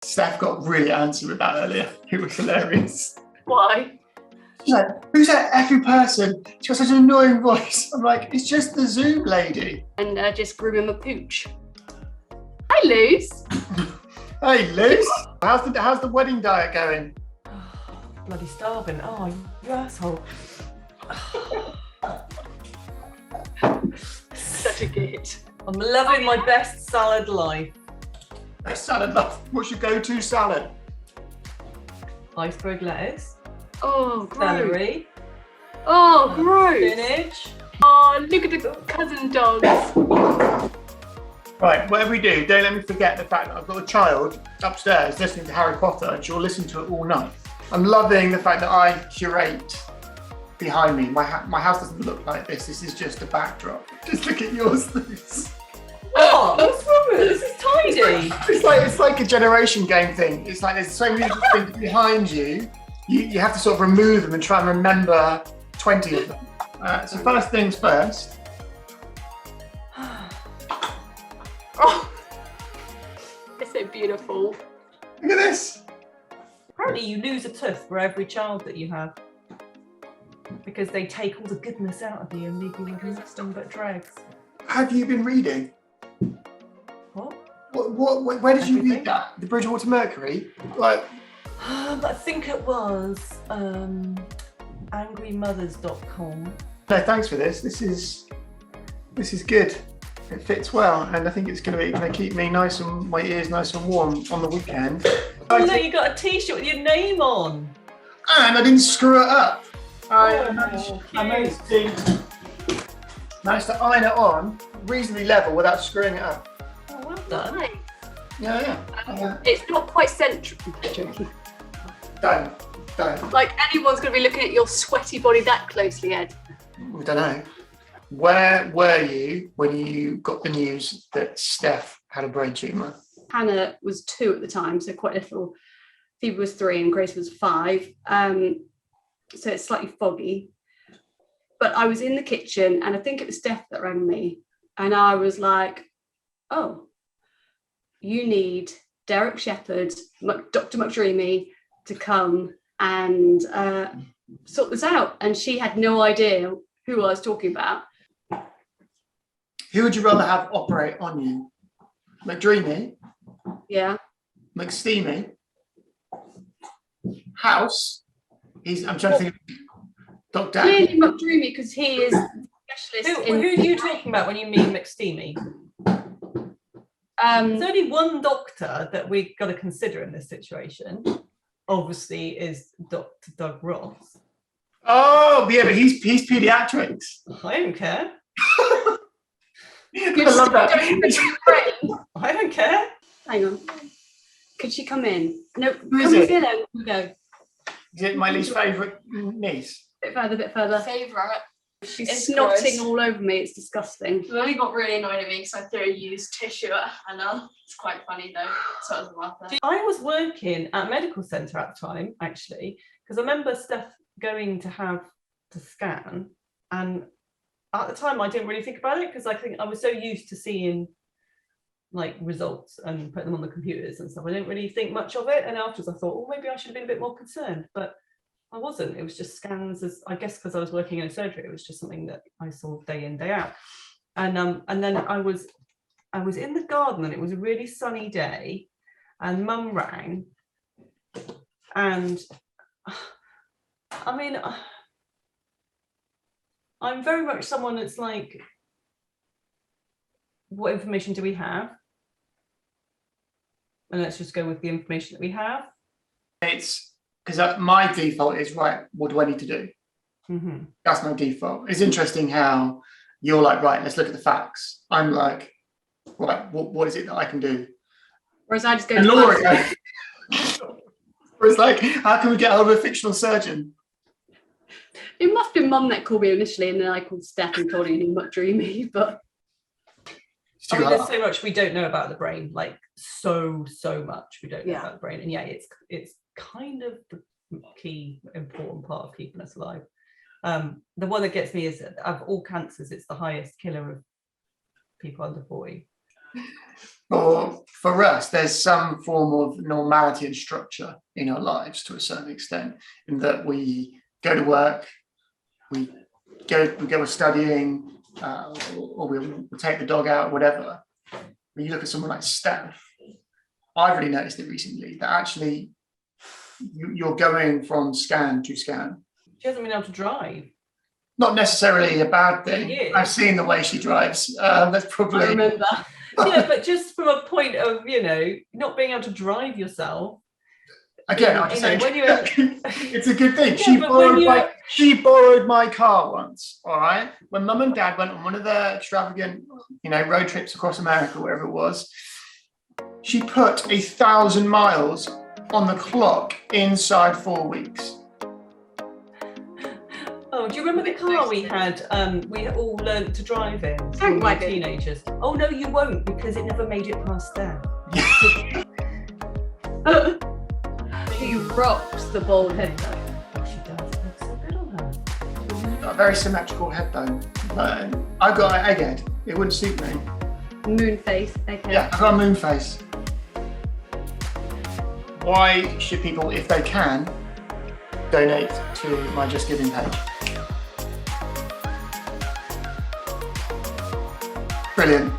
Steph got really antsy with that earlier. It was hilarious. Why? She's like, who's that effing person? She's got such an annoying voice. I'm like, it's just the Zoom lady. And just groom him a pooch. Hi, Luz. Hey, Liz. How's the wedding diet going? Oh, bloody starving. Oh, you asshole. Such a kid. I'm loving my best salad life. Salad, what's your go-to salad? Iceberg lettuce, Oh, gross. celery, Oh, gross. spinach. Oh, look at the cousin dogs. Right, whatever we do, don't let me forget the fact that I've got a child upstairs listening to Harry Potter and she'll listen to it all night. I'm loving the fact that I curate behind me. My house doesn't look like this. This is just a backdrop. Just look at yours, Liz. Oh, what's wrong with it? This is tidy. It's like a generation game thing. It's like there's so many things behind you. You have to sort of remove them and try and remember 20 of them. So first things first. Oh, it's so beautiful. Look at this. Apparently you lose a tooth for every child that you have. Because they take all the goodness out of you and leave you with nothing but dregs. Have you been reading? What? Where did you read that? The Bridgewater Mercury? Like, I think it was angrymothers.com. no, thanks for this. This is good. It fits well, and I think it's going to keep me nice and my ears nice and warm on the weekend. Oh no, you got a T-shirt with your name on. And I didn't screw it up. I managed to iron it on reasonably level without screwing it up. Oh, well done. Nice. Yeah. It's not quite central. Joking. Don't. Like anyone's going to be looking at your sweaty body that closely, Ed. I don't know. Where were you when you got the news that Steph had a brain tumour? Hannah was 2 at the time, so quite little. Phoebe was 3 and Grace was 5. So it's slightly foggy. But I was in the kitchen and I think it was Steph that rang me. And I was like, oh, you need Derek Shepherd, Dr. McDreamy to come and sort this out. And she had no idea who I was talking about. Who would you rather have operate on you? McDreamy? Yeah. McSteamy? House? I'm trying to think of Dr. Clearly McDreamy because he is specialist Who are you talking about when you mean McSteamy? There's only one doctor that we've got to consider in this situation. Obviously, is Dr. Doug Ross. Oh, yeah, but he's pediatrics. I don't care. I love that. I don't care. Hang on. Could she come in? No, Who is come it? here then. We'll go. Is it my least favourite niece? Bit further. Favourite. She's It's snotting gross. all over me. It's disgusting. The only got really annoyed at me because I threw a used tissue at Hannah. It's quite funny though, so it wasn't worth it. I was working at a medical centre at the time, actually, because I remember Steph going to scan, and at the time I didn't really think about it because I think I was so used to seeing like results and putting them on the computers and stuff. I didn't really think much of it, and afterwards I thought, oh, maybe I should have been a bit more concerned, but I wasn't. It was just scans, as I guess because I was working in a surgery. It was just something that I saw day in, day out. And then I was in the garden and it was a really sunny day, and Mum rang, and I mean, I'm very much someone that's like, what information do we have? And let's just go with the information that we have. It's because my default is, right, what do I need to do? Mm-hmm. That's my default. It's interesting how you're like, right, let's look at the facts. I'm like, right, what is it that I can do? Whereas I just go And to Laura class. was like, how can we get hold of a fictional surgeon? It must be Mum that called me initially, and then I called Steph and told her you need McDreamy. But It's too I mean, there's hard. so much we don't know about the brain, like so much we don't know Yeah. about the brain, and yeah, it's kind of the key important part of keeping us alive. The one that gets me is, of all cancers, it's the highest killer of people under 40. for us, there's some form of normality and structure in our lives to a certain extent, in that we go to work, we go studying, or we'll take the dog out, whatever. When you look at someone like Steph, I've really noticed it recently that actually you're going from scan to scan. She hasn't been able to drive. Not necessarily a bad thing. Yeah. I've seen the way she drives. That's probably. I remember. Yeah, but just from a point of, not being able to drive yourself. Again, I'm just saying, when it's a good thing. Yeah, She borrowed my car once, all right? When Mum and Dad went on one of their extravagant, road trips across America, wherever it was, she put 1,000 miles on the clock inside 4 weeks. Oh, do you remember the car we had? We all learned to drive in when Skank we were wagon. teenagers. Oh no, you won't, because it never made it past there. She rocks the bald head though. Oh, she does. It looks so good on her. Got a very symmetrical head though. But I've got an egghead. It wouldn't suit me. Moon face. Okay. Yeah, I've got a moon face. Why should people, if they can, donate to my Just Giving page? Brilliant.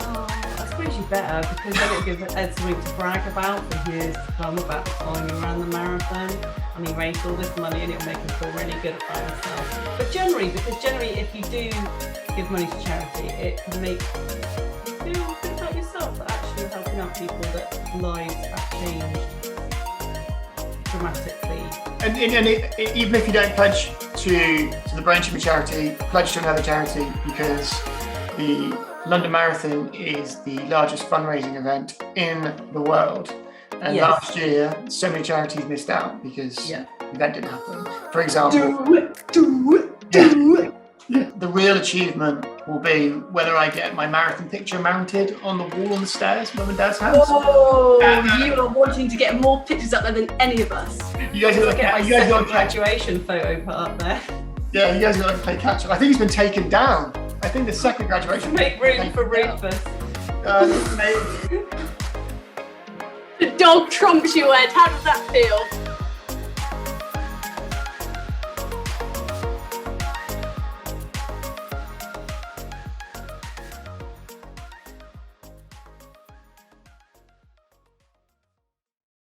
Oh, I suppose you better, because then it'll give Ed something to brag about for years to come about the time he ran the marathon and he raised all this money, and it'll make him feel really good about himself. But generally, if you do give money to charity, it can make you feel good about yourself, that actually you're helping out people that lives have changed dramatically. And even if you don't pledge to the Brain Tumor charity, pledge to another charity, because the London Marathon is the largest fundraising event in the world. And Yes. last year, so many charities missed out because the event didn't happen. For example, Do it. Yeah. The real achievement will be whether I get my marathon picture mounted on the wall on the stairs, Mum and Dad's house. Whoa, you are wanting to get more pictures up there than any of us. You guys got Get my to second catch. graduation photo put up there. Yeah, you guys got to play catch up. I think it's been taken down. I think the second graduation. Make room taken for down. Rufus. Maybe. The dog trumps you, Ed. How does that feel?